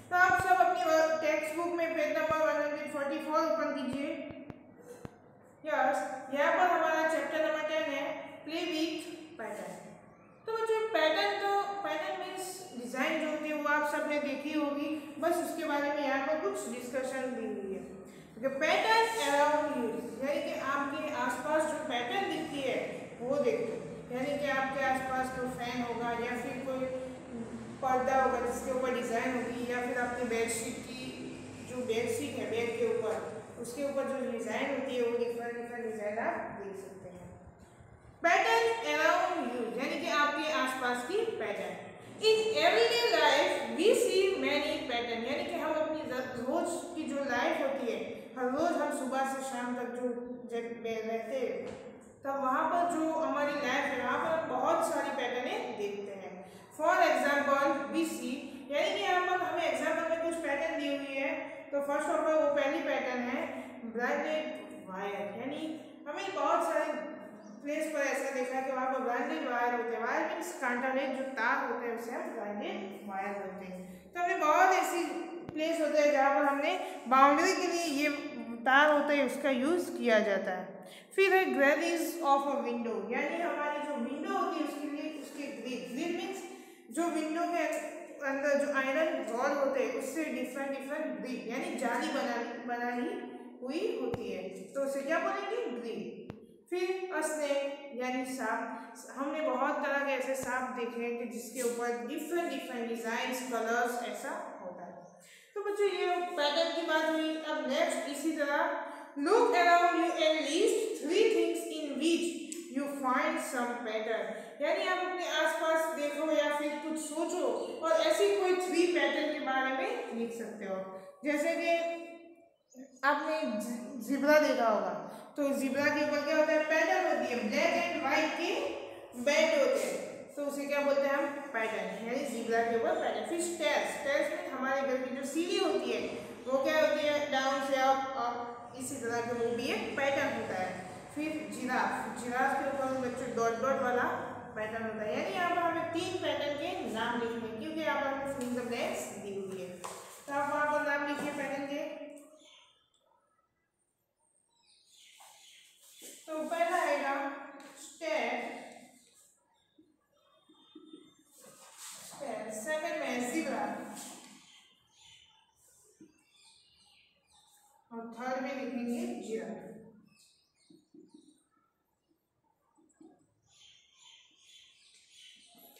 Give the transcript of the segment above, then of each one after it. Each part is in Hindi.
तो आप सब अपनी टेक्स्ट बुक में पेज नंबर 144 ओपन कीजिए। यस, यहाँ पर हमारा चैप्टर नंबर 10 है, प्ले विथ पैटर्न। तो बच्चों पैटर्न मीन्स डिजाइन जो होती है वो आप सबने देखी होगी, बस उसके बारे में यहाँ पर कुछ डिस्कशन दी हुई है। पैटर्न अराउंड यू, यानी कि आपके आसपास जो पैटर्न दिखती है वो देखो, यानी कि आपके आसपास कोई फैन होगा या फिर कोई पर्दा होगा जिसके ऊपर डिजाइन होगी, या फिर आपकी बेडशीट की जो बेडशीट है बेड के ऊपर उसके ऊपर जो डिजाइन होती है वो डिफरेंट डिजाइन आप देख सकते हैं। पैटर्न अराउंड यू, यानी कि आपके आसपास की pattern. In everyday life we see many pattern, यानी कि हम अपनी रोज की जो लाइफ होती है, हर रोज हम सुबह से शाम तक जो जब रहते हैं तब वहाँ पर जो हमारी लाइफ है वहाँ पर हम बहुत सारी पैटर्नें देखते हैं। फॉर एग्जाम्पल वी सी, यानी कि यहाँ पर हमें एग्जाम्पल में कुछ पैटर्न दी हुई है। तो फर्स्ट ऑफ ऑल वो पहली पैटर्न है ब्रांडेड वायर, यानी हमें बहुत सारे प्लेस पर ऐसा देखा कि वहाँ पर ब्रांडेड वायर होते हैं। वायर मीन्स कांटानेट जो तार होते हैं उसे हम ब्रांडेड वायर बोलते हैं। तो हमने बहुत ऐसी प्लेस होते हैं जहाँ पर हमने बाउंड्री के लिए ये तार होते हैं उसका यूज़ किया जाता है। फिर है ग्रिल्स ऑफ अ विंडो, यानी हमारी जो विंडो होती है उसके लिए उसके ग्रिल मीन्स जो विंडो के अंदर जो आयरन रॉड होते हैं उससे डिफरेंट ग्रिल यानी जाली बनानी हुई होती है, तो उसे क्या बोलेंगे ग्रिल। फिर स्नेक यानी सांप, हमने बहुत तरह के ऐसे सांप देखे हैं कि जिसके ऊपर डिफरेंट डिजाइन्स कलर्स ऐसा होता है। तो बच्चों ये पैटर्न की बात हुई। अब नेक्स्ट इसी तरह look around you at least 3 things in which you find some pattern, यानी आप अपने आसपास देखो या फिर कुछ सोचो और ऐसी कोई 3 पैटर्न के बारे में लिख सकते हो। जैसे कि आपने जिब्रा देखा होगा, तो जिब्रा के ऊपर क्या होता है पैटर्न होती है, ब्लैक एंड व्हाइट के बैंड होते हैं, तो उसे क्या बोलते हैं हम पैटर्न, यानी जिब्रा के ऊपर पैटर्न। फिर स्टेयर्स में हमारे घर की जो सीढ़ी होती है वो क्या होती है डाउन से अप, इसी तरह के वो भी एक पैटर्न होता है। फिर जिराफ के ऊपर बच्चों डॉट वाला पैटर्न होता है, यानी यहाँ पर हमें 3 पैटर्न के नाम लिखने हैं क्योंकि यहाँ पर हमें फिल इन द ब्लैंक्स दी हुई है। तो आप वहाँ पर नाम लिखिए पैटर्न के। तो पहला आएगा स्टेयर, सेकंड में ज़ीब्रा और थर्ड में लिखेंगे जिराफ।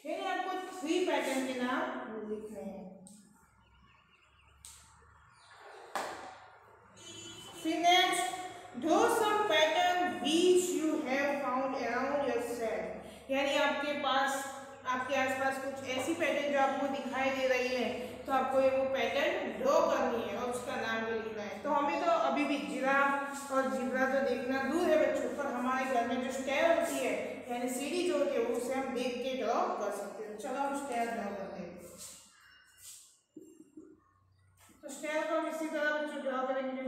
फिर आपको 3 पैटर्न के नाम लिखने हैं। फिर next draw some pattern which you have found around yourself, यानी आपके पास आपके आसपास कुछ ऐसी पैटर्न जो आपको दिखाई दे रही है, तो आपको ये वो पैटर्न ड्रॉ करनी है और उसका नाम भी लिखना है। तो हमें तो अभी भी जिराफ और जिब्रा तो देखना दूर है बच्चों, पर हमारे घर में जो स्टेयर होती है यानी सीढ़ी जो होती है वो उसे हम देख के ड्रॉ कर सकते हैं। चलो हम स्टेयर ड्रॉ करते हैं। तो स्टेयर को हम इसी तरह बच्चों ड्रॉ करेंगे।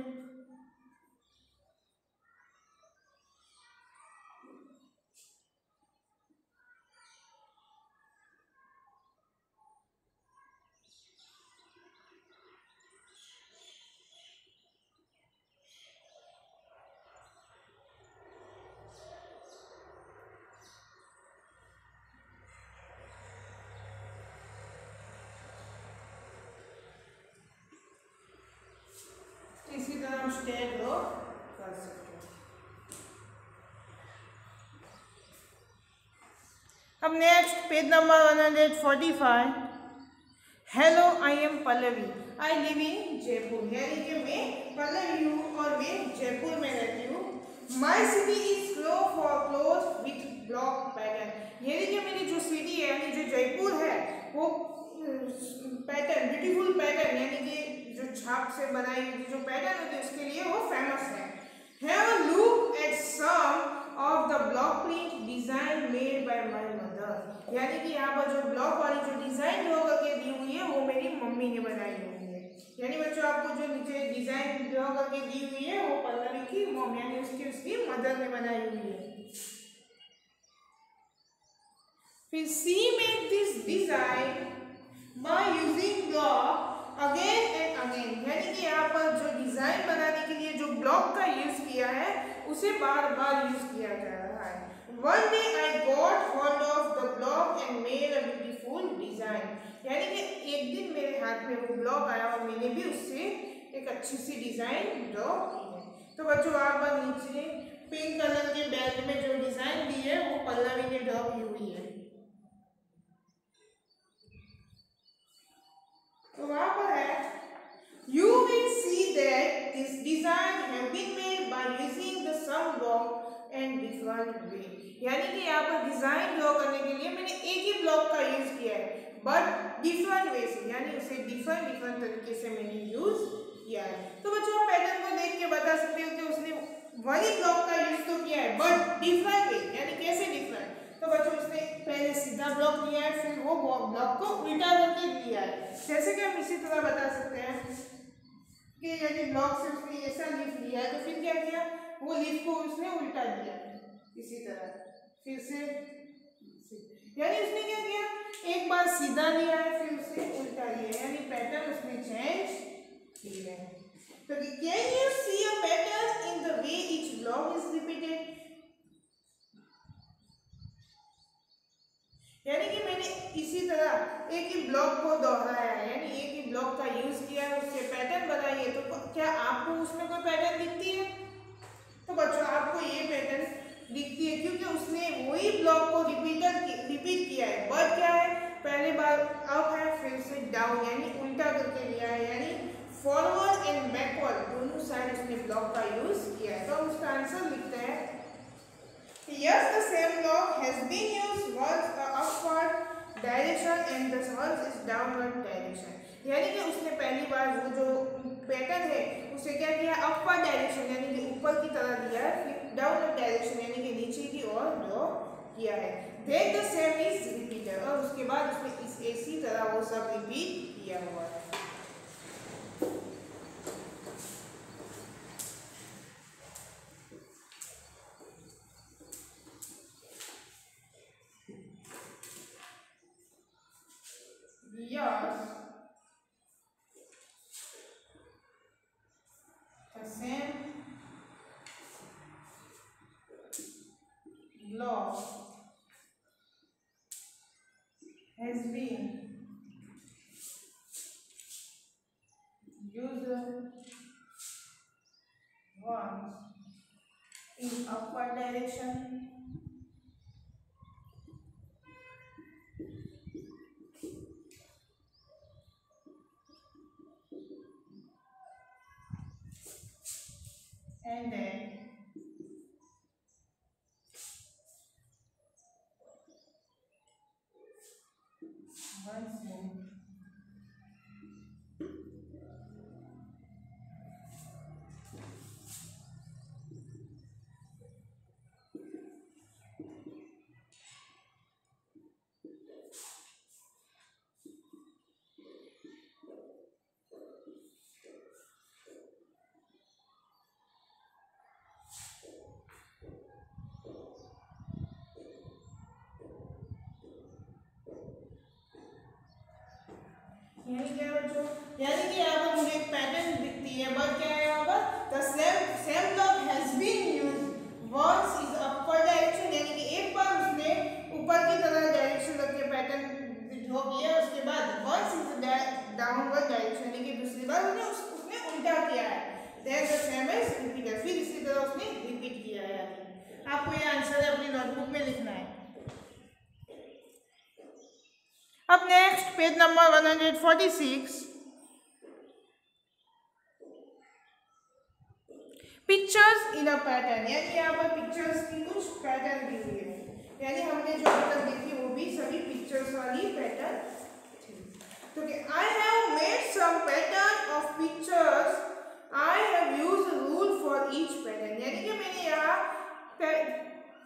इसी तरह हम स्टेयर ड्रॉ कर सकते हैं। अब next page number 145, hello I am Pallavi, I live in Jaipur, यानी कि मैं पल्लवी हूँ और मैं जयपुर में रहती हूँ। My city is cloth with block pattern, यानी कि मेरी जो सिटी है यानी जो जयपुर है वो पैटर्न ब्यूटीफुल पैटर्न यानी कि जो छाप से बनाई हुई जो पैटर्न होती है उसके लिए वो फेमस है। Have a look at some of the block print design made by my mother, यानी कि यहाँ पर जो ब्लॉक वाली जो डिजाइन ड्रॉ करके दी हुई है वो मेरी मम्मी ने बनाई हुई है। यानी बच्चों आपको जो नीचे डिजाइन ड्रॉ करके दी हुई है वो पल्लवी की मॉम यानी उसकी मदर ने बनाई हुई है। फिर सी made this design by using the block का यूज किया है उसे बार बार यूज किया जा रहा है। One day I got hold of the block and made a beautiful design। यानी कि एक दिन मेरे हाथ में वो ब्लॉक आया और मैंने भी उससे एक अच्छी सी डिजाइन ड्रॉ की है। तो बच्चों आप बार नीचे पिंक कलर के बैग में जो डिजाइन दी है वो पल्लवी ने ड्रॉ की हुई है। तो वहां पर है You will see that this design have been made by using the sum block and different way। यानी कि यहाँ पर डिजाइन ड्रॉ करने के लिए मैंने एक ही ब्लॉक का यूज किया है बट डिफरेंट वे से, यानी उसे डिफरेंट तरीके से मैंने यूज किया है। तो बच्चों आप पैटर्न को देख के बता सकते हो कि उसने वही ब्लॉक का यूज तो किया है बट डिफरेंट वे, यानी कैसे डिफरेंट। तो बच्चों उसने पहले सीधा ब्लॉक लिया है फिर वो ब्लॉक को उल्टा करके लिया है। जैसे कि हम इसी तरह बता सकते हैं कि यदि ब्लॉक से उसने ऐसा लीफ लिया है तो फिर क्या किया, वो लीफ को उसने उल्टा दिया इसी तरह फिर से, यानी उसने क्या किया, एक बार सीधा लिया है फिर उसे उल्टा लिया, यानी पैटर्न उसने चेंज किया है। तो can you see a pattern in the way each block is repeated. यानी कि मैंने इसी तरह एक ही ब्लॉक को दोहराया है, यानी एक ही ब्लॉक का यूज किया है, उससे पैटर्न बनाई है। तो क्या आपको उसमें कोई पैटर्न दिखती है? तो बच्चों आपको ये पैटर्न दिखती है क्योंकि उसने वही ब्लॉक को रिपीट किया है बट क्या है, पहले बार अप है फिर से डाउन, यानी उल्टा करके लिया है, यानी फॉरवर्ड एंड बैकवर्ड दोनों साइड उसने ब्लॉक का यूज किया है। तो हम उसका आंसर लिखते हैं Yes, the same block has been used once the upward direction and the once is downward direction। यानी कि उसने पहली बार वो जो पैटर्न है उसे क्या किया, अपवर्ड डायरेक्शन यानी कि ऊपर की तरह दिया है, फिर डाउनवर्ड डायरेक्शन यानी कि नीचे की ओर ड्रॉ किया है। Then the same is repeated, और उसके बाद उसने इसी तरह वो सब रिपीट किया हुआ है। Yes, the same block has been used once in upward direction and then once more यानी क्या बच्चों, यानी कि यहाँ पर मुझे एक पैटर्न दिखती है बट क्या है यहाँ पर, the same block has been used once is upward direction, यानी कि एक बार उसने ऊपर की तरह डायरेक्शन रख के पैटर्न ड्रॉ किया, उसके बाद वंस इज डाउनवर्ड डायरेक्शन यानी कि दूसरी बार उसने उल्टा किया है। There the same is repeated, फिर इसी तरह उसने रिपीट किया है। आपको ये आंसर है अपनी नोटबुक में लिखना है। अब next page number 146, pictures in a pattern, यानी यहाँ पर पिक्चर्स की कुछ पैटर्न दी हुई है, यानी हमने जो अभी तक देखी वो भी सभी पिक्चर्स वाली पैटर्न थी। तो I have made some pattern of pictures, I have used rule for each pattern, यानी कि मैंने यहाँ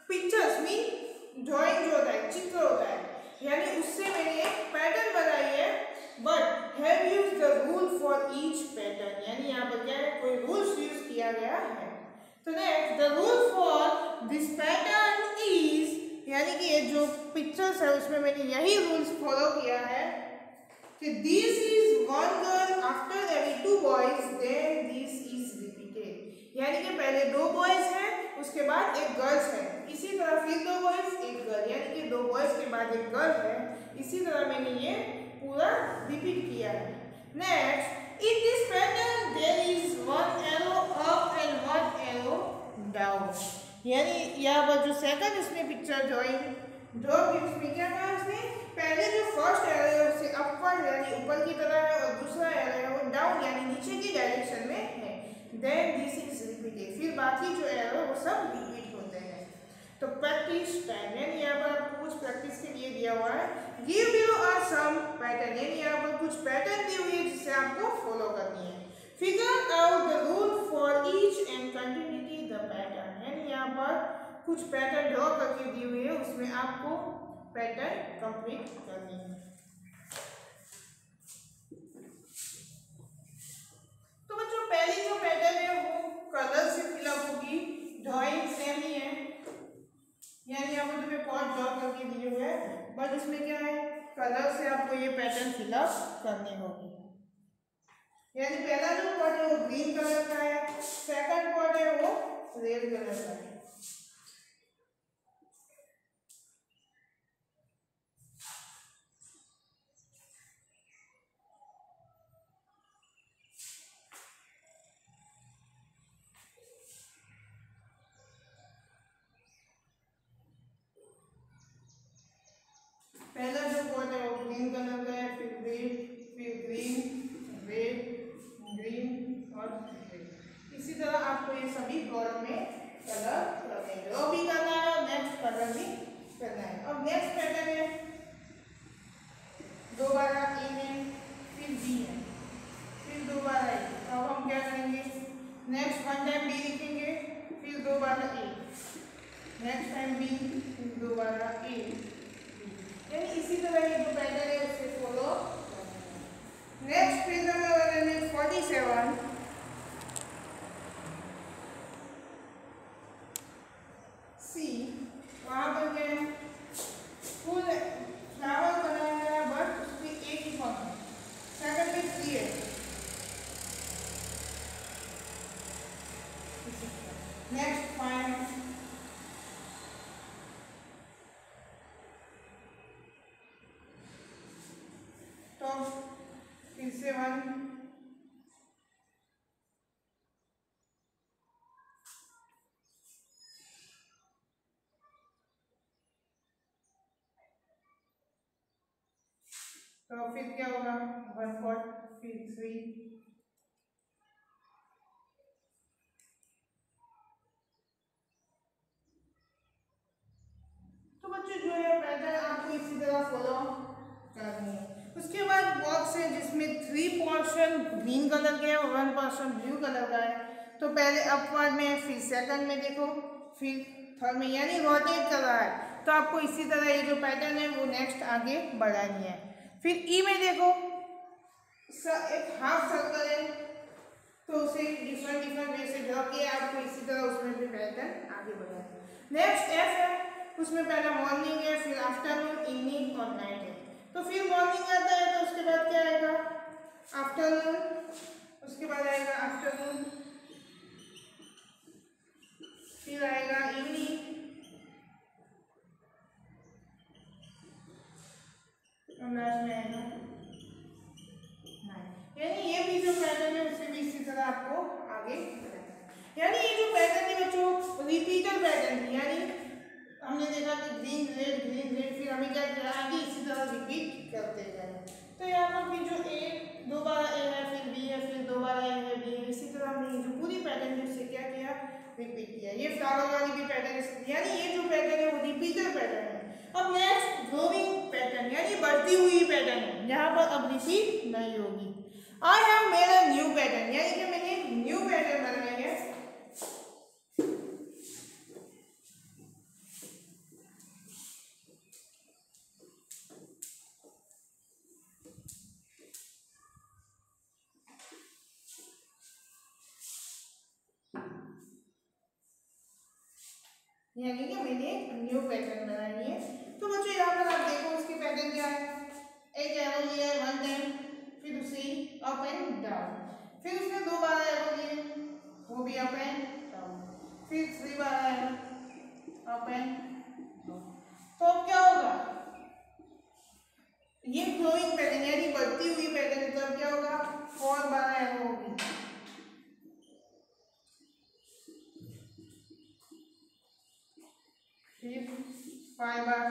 पिक्चर्स मीन ड्राइंग जो होता है, चित्र होता है, यानी उससे मैंने एक पैटर्न बनाई है but have used the rule for each pattern, यानी यहाँ पर क्या है, कोई रूल्स यूज किया गया है। तो next the rule for this pattern is, यानी कि ये जो पिक्चर्स है उसमें मैंने यही रूल्स फॉलो किया है कि this is one girl after every two boys then this is repeated, यानी कि पहले 2 बॉयज हैं, उसके बाद एक गर्ल्स है। इसी तरह फिर 2 बॉयज एक गर्ल, यानी कि 2 बॉयज के बाद एक गर्ल है। इसी तरह मैंने ये पूरा रिपीट किया है। Next, in this pattern there is 1 arrow up and 1 arrow down. यानी यहाँ पर जो सेकंड उसने पिक्चर ड्रॉ की, उसमें क्या कहा उसने, पहले जो फर्स्ट एरो है उससे अपवर्ड यानी ऊपर की तरह है, और दूसरा एरो है वो डाउन यानी नीचे की डायरेक्शन में है। देन दिस इज रिपीटेड, फिर बाकी जो एरो है वो सब रिपीट होते हैं। तो प्रैक्टिस टाइम, यानी यहाँ पर आपको कुछ प्रैक्टिस के लिए दिया हुआ है। Give below are some pattern, यानी यहाँ पर कुछ पैटर्न दी हुई है जिसे आपको फॉलो करनी है। Figure out the rule for each and continuity the pattern, यानी यहाँ पर कुछ पैटर्न ड्रॉ करके दी हुई है, उसमें आपको पैटर्न कंप्लीट करनी है। तो बच्चों पहली जो पैटर्न है वो कलर से फिलअप होगी, ड्राइंग सेम ही है, यानी यहाँ पर तुम्हें पॉट ड्रॉ करके दिए हुए हैं, बट इसमें क्या है, कलर से आपको ये पैटर्न फिलअप करनी होगी। यानी पहला जो पॉट है वो ग्रीन कलर का है, सेकंड पॉट है वो रेड कलर का है। पहला जो पॉट है वो ग्रीन कलर का है, फिर रेड, फिर ग्रीन, रेड, ग्रीन और रेड। इसी तरह आपको ये सभी पॉट में कलर करने हैं, ड्रॉ भी करना है और नेक्स्ट कलर भी करना है। अब नेक्स्ट पैटर्न है, दोबारा ए है, फिर बी है, फिर दोबारा ए। अब हम क्या करेंगे, नेक्स्ट 1 टाइम बी लिखेंगे, फिर दोबारा ए, नेक्स्ट टाइम बी, फिर दोबारा ए, यानी इसी तरह ये जो पैटर्न है उससे फॉलो। नेक्स्ट पेज नंबर 47, सी, वहाँ पर क्या है, फुल फ्लावर बनाया गया बट उसमें एक ही फॉर्म है, सेकंड पे 3 है। नेक्स्ट 5 है, तो फिर से 1, तो फिर क्या होगा 1 पॉट, फिर 3, तो बच्चों जो है पैटर्न आपको इसी तरह फॉलो करनी है। उसके बाद बॉक्स है जिसमें 3 पोर्शन ग्रीन कलर के है और 1 पोर्शन ब्लू कलर का है। तो पहले अपवर्ड में, फिर सेकंड में देखो, फिर थर्ड में, यानी रोटेट कर रहा है। तो आपको इसी तरह ये जो पैटर्न है वो नेक्स्ट आगे बढ़ानी है। फिर ई में देखो, एक हाफ सर्कल है, तो उसे डिफरेंट वे से ड्रॉ किया, आपको इसी तरह उसमें भी पैटर्न आगे बढ़ाना है। नेक्स्ट एफ है, उसमें पहला मॉर्निंग है, फिर आफ्टरनून, इवनिंग और नाइट है। तो फिर मॉर्निंग आता है तो उसके बाद क्या आएगा, आफ्टरनून, उसके बाद आएगा आफ्टरनून, फिर आएगा इवनिंग, और लास्ट में आएगा नाइट। यानी ये भी जो पैटर्न है उससे भी इसी तरह आपको आगे बढ़ाना है। यानी ये जो पैटर्न है बच्चों रिपीटर पैटर्न है, यानी हमने देखा कि ग्रीन रेड, फिर हमें क्या किया, आगे इसी तरह रिपीट करते गए। तो यहाँ पर भी जो ए, दोबारा ए है, फिर बी है, फिर दोबारा ए है, बी है, इसी तरह हमने जो पूरी पैटर्न है उससे क्या किया, रिपीट किया। ये फ्लावर वाली भी पैटर्न, यानी ये जो पैटर्न है वो रिपीटर पैटर्न है। अब नेक्स्ट ग्रोइंग पैटर्न, यानी बढ़ती हुई पैटर्न है, यहाँ पर अब रिपीट नहीं होगी। आई have made a new pattern, यानी कि मैंने न्यू पैटर्न बनाई है। यानी कि मैंने न्यू पैटर्न बनाई है। तो बच्चों यहाँ पर आप देखो उसकी पैटर्न क्या है, एक एरो लिया है 1 टाइम, फिर उसे अप एंड डाउन, फिर उसने 2 बार एरो लिए, वो भी अप एंड डाउन। फिर 3 बार आएगा अप एंड डाउन। तो अब क्या होगा, ये ग्रोइंग पैटर्न यानी बढ़ती हुई पैटर्न, तो अब क्या होगा 4 बार आएगा वो भी, फिर 5 बार,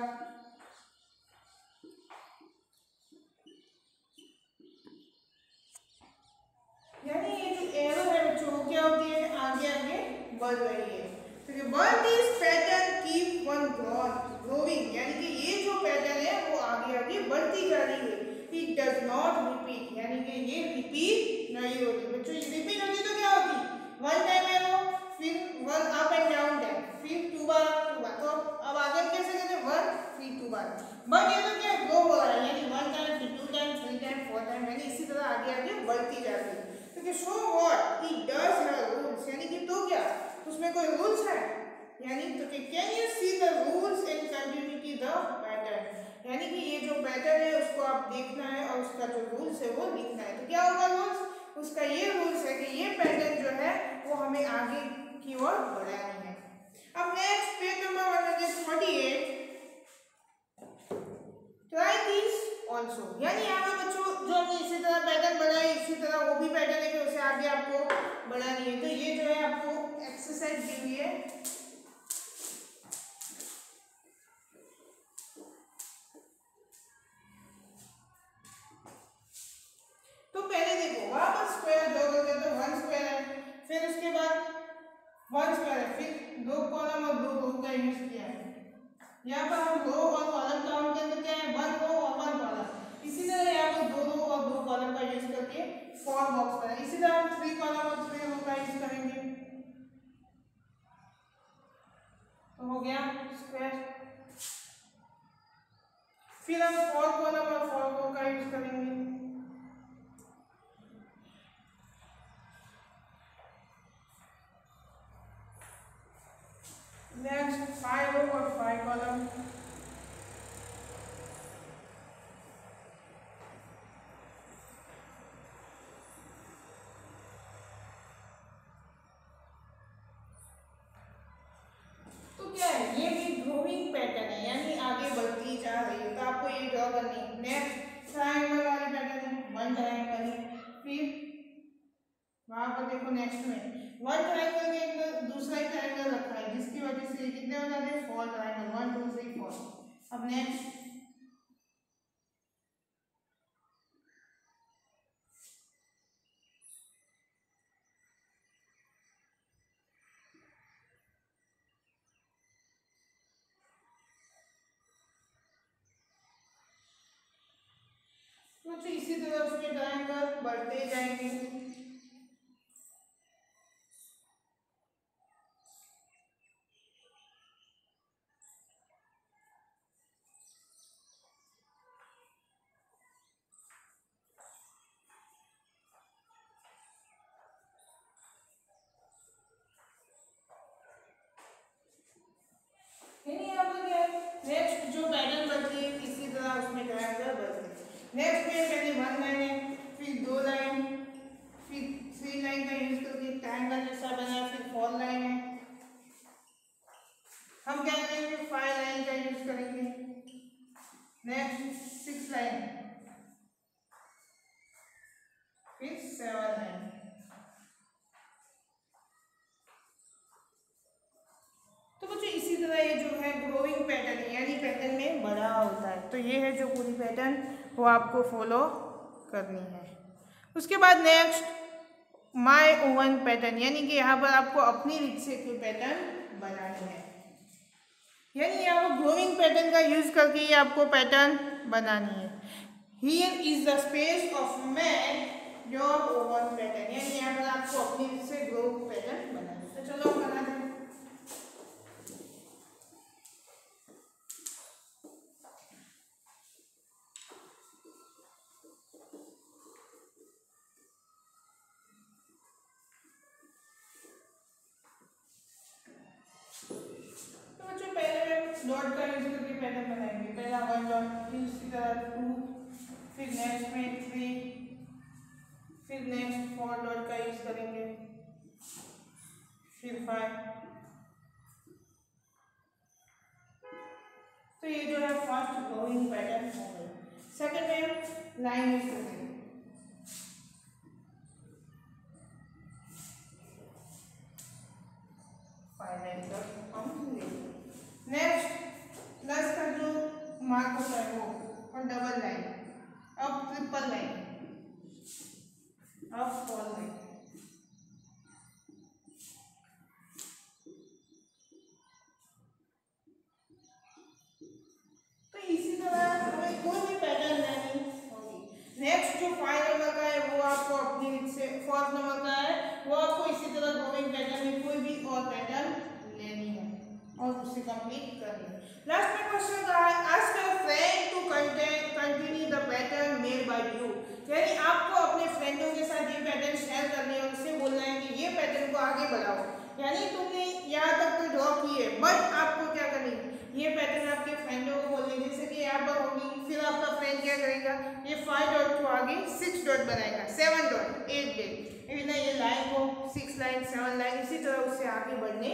यानी ये जो एरो है बच्चों वो क्या होती है, आगे आगे बढ़ रही है। तो but this pattern keep one growing, यानी कि ये जो पैटर्न है वो आगे आगे बढ़ती जा रही है। इट डज नॉट रिपीट, यानी कि ये रिपीट नहीं होती। बच्चों ये रिपीट होती तो क्या होती, वन टाइम एरो, फिर one up and down time, फिर 2 बार 2 बार। तो अब आगे हम कैसे करते हैं, 1 फिर 2 बार। बट ये तो क्या ग्रो हो रहा है, यानी 1 टाइम फिर 2 टाइम 3 टाइम 4 टाइम, यानी इसी तरह आगे आगे बढ़ती जा रही है। तो show what he does have rules, यानी कि तो क्या उसमें कोई रूल्स है, यानी तो can you see the rules and continuity the pattern, यानी कि ये जो पैटर्न है उसको आप देखना है और उसका जो रूल्स है वो लिखना है। तो क्या होगा रूल्स, उसका ये रूल्स है कि ये पैटर्न जो है वो हमें आगे की ओर बढ़ानी है। अब next page number 148, try this also, यानी यहाँ पे बच्चों जो हमने इसी तरह पैटर्न बढ़ाए इसी तरह वो भी पैटर्न है कि उसे आगे आपको बढ़ानी है। तो ये जो है आपको एक्सरसाइज दी हुई है, तो पहले देखो वहां पर स्क्वायर ड्रॉ करते तो 1 स्क्वायर है, फिर उसके बाद 1 स्क्वायर है, फिर 2 कॉलम और 2 रो का यूज किया है। यहाँ पर हम रो और कॉलम काउंट के अंदर क्या है, 1 रो और 1 कॉलम। इसी तरह यहाँ पर 2 रो और 2 कॉलम का यूज करके 4 बॉक्स बनाए। इसी तरह हम 3 कॉलम और 3 रो का यूज करेंगे, तो हो गया स्क्वायर। फिर हम 4 कॉलम और 4 रो का यूज करेंगे, नेक्स्ट 5 रो और 5 कॉलम, तो क्या है ये भी ग्रोइंग पैटर्न है, यानी आगे बढ़ती जा रही है। तो आपको ये ड्रॉ करनी है। नेक्स्ट ट्रायंगल वाली पैटर्न है, 1 ट्रायंगल है, फिर वहां पर देखो नेक्स्ट में 1 ट्रायंगल के अंदर दूसरा एक ट्रायंगल रखा है जिसकी वजह से कितने हो जाते हैं, 4 ट्रायंगल, 1 2 3 4। अब नेक्स्ट कुछ इसी तरह उसके ट्रायंगल बढ़ते जाएंगे। नेक्स्ट जो पैटर्न बढ़ती है इसी तरह उसमें ट्रायंगल बढ़ते हैं। नेक्स्ट में पहले 1 लाइन है, फिर 2 लाइन, फिर 3 लाइन का यूज करके ट्रायंगल जैसा बनाया, फिर 4 लाइन है। हम क्या करेंगे, 5 लाइन का यूज करेंगे, नेक्स्ट 6 लाइन, फिर 7 लाइन। तो बच्चों इसी तरह ये जो है ग्रोइंग पैटर्न है, यानी पैटर्न में बड़ा होता है। तो ये है जो पूरी पैटर्न वो आपको फॉलो करनी है। उसके बाद नेक्स्ट माय ओवन पैटर्न, यानी कि यहाँ पर आपको अपनी रीत से कोई पैटर्न बनानी है, यानी यहाँ पर ग्रोइंग पैटर्न का यूज करके ये आपको पैटर्न बनानी है। Here is the space of make your own pattern, यानी यहाँ पर आपको अपनी रीत से ग्रो पैटर्न बनाना है। तो चलो हम बनाते हैं। डॉट का यूज करके पैटर्न बनाएंगे। पहला 1 डॉट, फिर इसी तरह 2, फिर नेक्स्ट में 3, फिर नेक्स्ट 4 डॉट का यूज करेंगे, फिर 5। तो ये जो है फर्स्ट ग्रोइंग पैटर्न हो गया। सेकंड में लाइन यूज करेंगे, 5 लाइन का हम लेंगे। नेक्स्ट प्लस का जो मार्क होता है वो और डबल लाइन, अब ट्रिपल लाइन, अब 4 लाइन। तो इसी तरह हमें कोई भी पैटर्न लेनी होगी। नेक्स्ट जो 5 नंबर का है वो आपको अपनी से 4 नंबर का है वो आपको इसी तरह ग्रोइंग पैटर्न में कोई भी और पैटर्न लेनी है और उसे कंप्लीट करनी है। लास्ट में क्वेश्चन का है ask your friend to continue the pattern made by you, यानी आपको अपने फ्रेंडों के साथ ये पैटर्न शेयर करने और उससे बोलना है कि ये पैटर्न को आगे बढ़ाओ। यानी तुमने यहाँ तक तो ड्रॉ की है बट आपको क्या करनी है, ये पैटर्न आपके फ्रेंडों को बोलने, जैसे कि यहाँ पर होगी, फिर आपका फ्रेंड क्या करेगा, ये 5 डॉट को आगे 6 डॉट बनाएगा, 7 डॉट 8 डॉट, ना ये लाइन को 6 लाइन 7 लाइन इसी तरह उससे आगे बढ़ने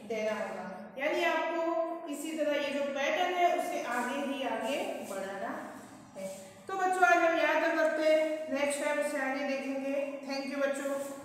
देना होगा। यानी आपको इसी तरह ये जो पैटर्न है उसे आगे ही आगे बढ़ाना है। तो बच्चों आज हम यहाँ तक रखते हैं, नेक्स्ट टाइम उसे आगे देखेंगे। थैंक यू बच्चों।